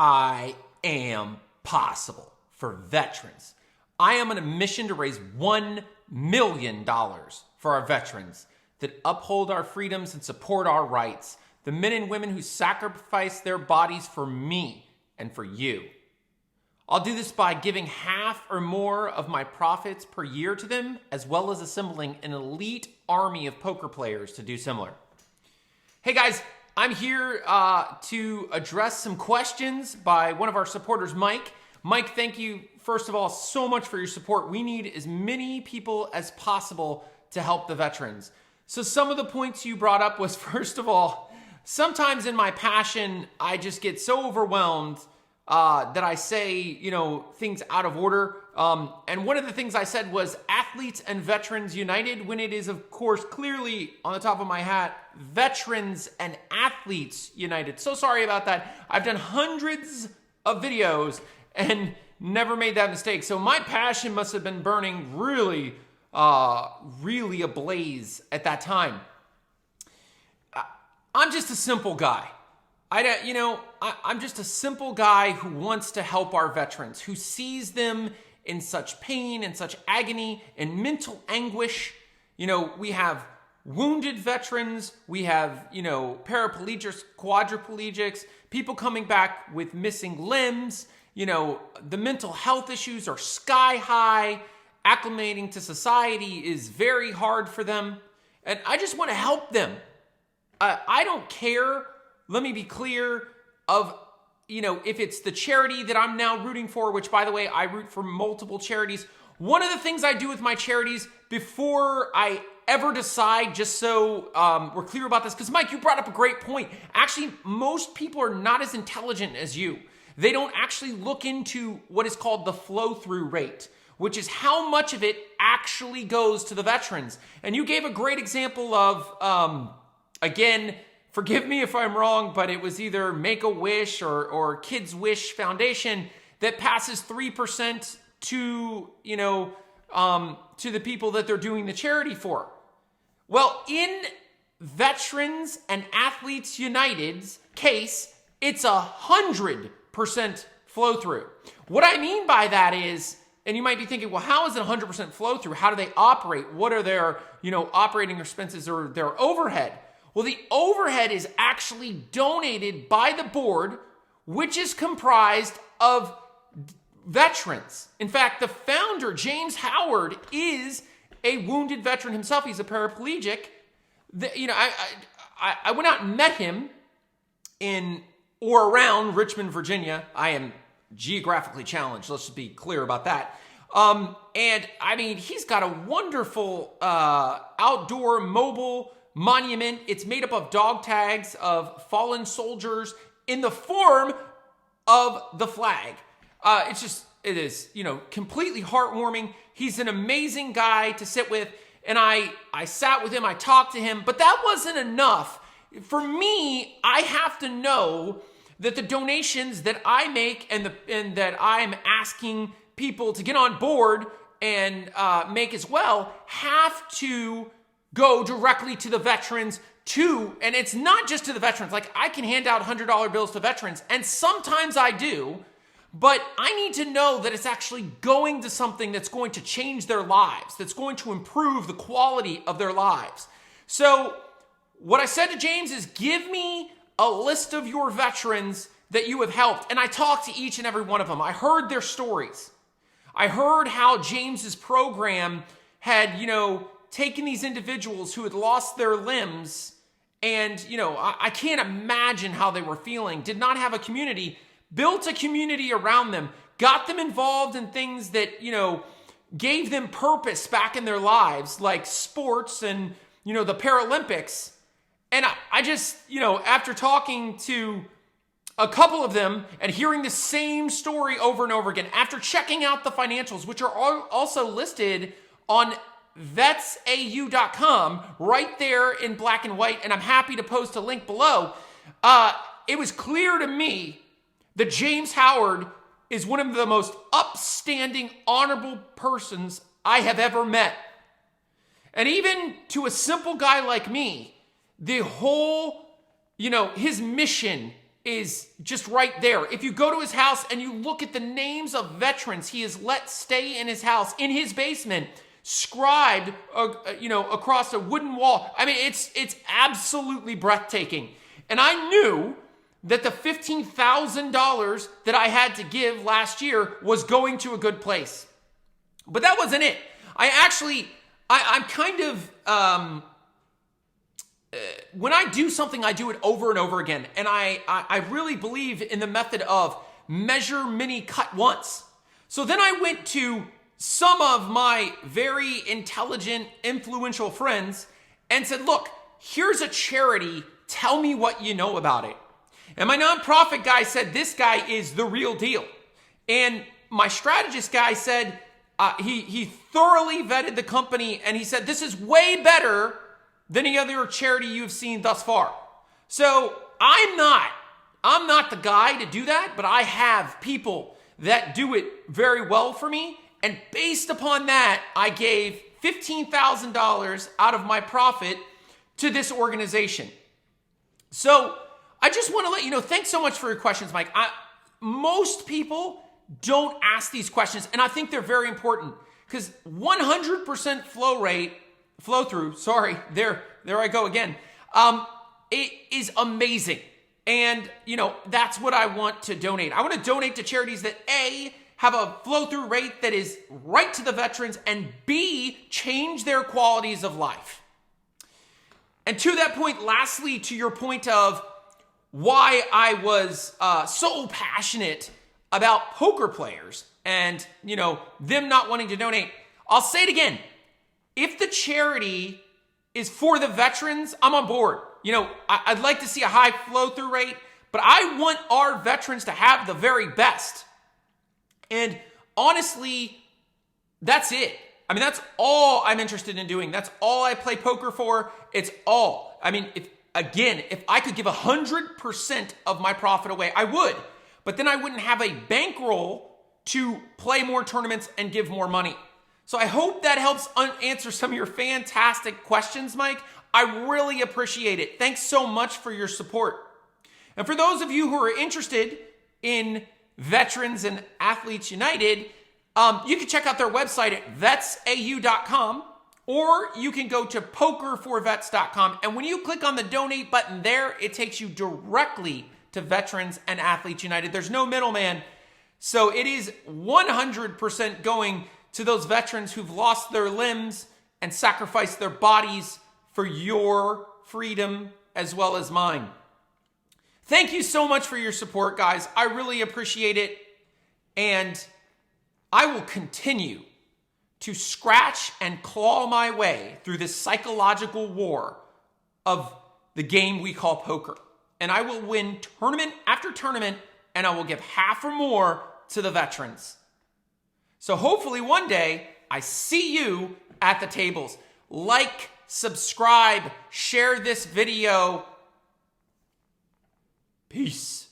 I am possible for veterans. I am on a mission to raise $1 million for our veterans that uphold our freedoms and support our rights. The men and women who sacrifice their bodies for me and for you. I'll do this by giving half or more of my profits per year to them, as well as assembling an elite army of poker players to do similar. Hey guys, I'm here to address some questions by one of our supporters, Mike. Mike, thank you, first of all, so much for your support. We need as many people as possible to help the veterans. So some of the points you brought up was, first of all, sometimes in my passion, I just get so overwhelmed that I say, things out of order. And one of the things I said was Athletes and Veterans United, when it is, of course, clearly on the top of my hat, Veterans and Athletes United. So sorry about that. I've done hundreds of videos and never made that mistake. So my passion must have been burning really ablaze at that time. I'm just a simple guy. I'm just a simple guy who wants to help our veterans, who sees them in such pain and such agony and mental anguish. We have wounded veterans, we have, paraplegics, quadriplegics, people coming back with missing limbs. The mental health issues are sky high. Acclimating to society is very hard for them. And I just want to help them. I don't care. Let me be clear if it's the charity that I'm now rooting for, which, by the way, I root for multiple charities. One of the things I do with my charities before I ever decide, just so we're clear about this, because Mike, you brought up a great point. Actually, most people are not as intelligent as you. They don't actually look into what is called the flow-through rate, which is how much of it actually goes to the veterans. And you gave a great example of, again, forgive me if I'm wrong, but it was either Make-A-Wish or Kids Wish Foundation that passes 3% to the people that they're doing the charity for. Well, in Veterans and Athletes United's case, it's 100% flow through. What I mean by that is, and you might be thinking, well, how is it 100% flow through? How do they operate? What are their, operating expenses or their overhead? Well, the overhead is actually donated by the board, which is comprised of veterans. In fact, the founder, James Howard, is a wounded veteran himself. He's a paraplegic. I went out and met him in or around Richmond, Virginia. I am geographically challenged. Let's just be clear about that. He's got a wonderful outdoor mobile monument. It's made up of dog tags of fallen soldiers in the form of the flag. It is completely heartwarming. He's an amazing guy to sit with. And I sat with him, I talked to him, but that wasn't enough. For me, I have to know that the donations that I make and that I'm asking people to get on board and make as well have to go directly to the veterans and it's not just to the veterans. Like, I can hand out $100 bills to veterans, and sometimes I do, but I need to know that it's actually going to something that's going to change their lives, that's going to improve the quality of their lives. So what I said to James is, give me a list of your veterans that you have helped. And I talked to each and every one of them. I heard their stories. I heard how James's program had, taken these individuals who had lost their limbs and, I can't imagine how they were feeling, did not have a community, built a community around them, got them involved in things that, gave them purpose back in their lives, like sports and, the Paralympics. And I just, after talking to a couple of them and hearing the same story over and over again, after checking out the financials, which are also listed on vetsau.com right there in black and white, and I'm happy to post a link below, it was clear to me that James Howard is one of the most upstanding, honorable persons I have ever met. And even to a simple guy like me, the whole, his mission is just right there. If you go to his house and you look at the names of veterans he has let stay in his house, in his basement, scribed, across a wooden wall. I mean, it's absolutely breathtaking. And I knew that the $15,000 that I had to give last year was going to a good place. But that wasn't it. I'm kind of, when I do something, I do it over and over again. And I really believe in the method of measure, mini, cut once. So then I went to some of my very intelligent, influential friends and said, look, here's a charity. Tell me what you know about it. And my nonprofit guy said, this guy is the real deal. And my strategist guy said, he thoroughly vetted the company and he said, this is way better than any other charity you've seen thus far. So I'm not the guy to do that, but I have people that do it very well for me. And based upon that, I gave $15,000 out of my profit to this organization. So I just want to let you know, thanks so much for your questions, Mike. Most people don't ask these questions, and I think they're very important because 100% flow through, there I go again. It is amazing. And, that's what I want to donate. I want to donate to charities that A, have a flow-through rate that is right to the veterans, and B, change their qualities of life. And to that point, lastly, to your point of why I was so passionate about poker players and, them not wanting to donate, I'll say it again. If the charity is for the veterans, I'm on board. I'd like to see a high flow-through rate, but I want our veterans to have the very best. And honestly, that's it. I mean, that's all I'm interested in doing. That's all I play poker for. It's all. I mean, if I could give 100% of my profit away, I would. But then I wouldn't have a bankroll to play more tournaments and give more money. So I hope that helps answer some of your fantastic questions, Mike. I really appreciate it. Thanks so much for your support. And for those of you who are interested in Veterans and Athletes United, you can check out their website at vetsau.com, or you can go to pokerforvets.com. And when you click on the donate button there, it takes you directly to Veterans and Athletes United. There's no middleman. So it is 100% going to those veterans who've lost their limbs and sacrificed their bodies for your freedom as well as mine. Thank you so much for your support, guys. I really appreciate it. And I will continue to scratch and claw my way through this psychological war of the game we call poker. And I will win tournament after tournament, and I will give half or more to the veterans. So hopefully one day I see you at the tables. Like, subscribe, share this video. Peace.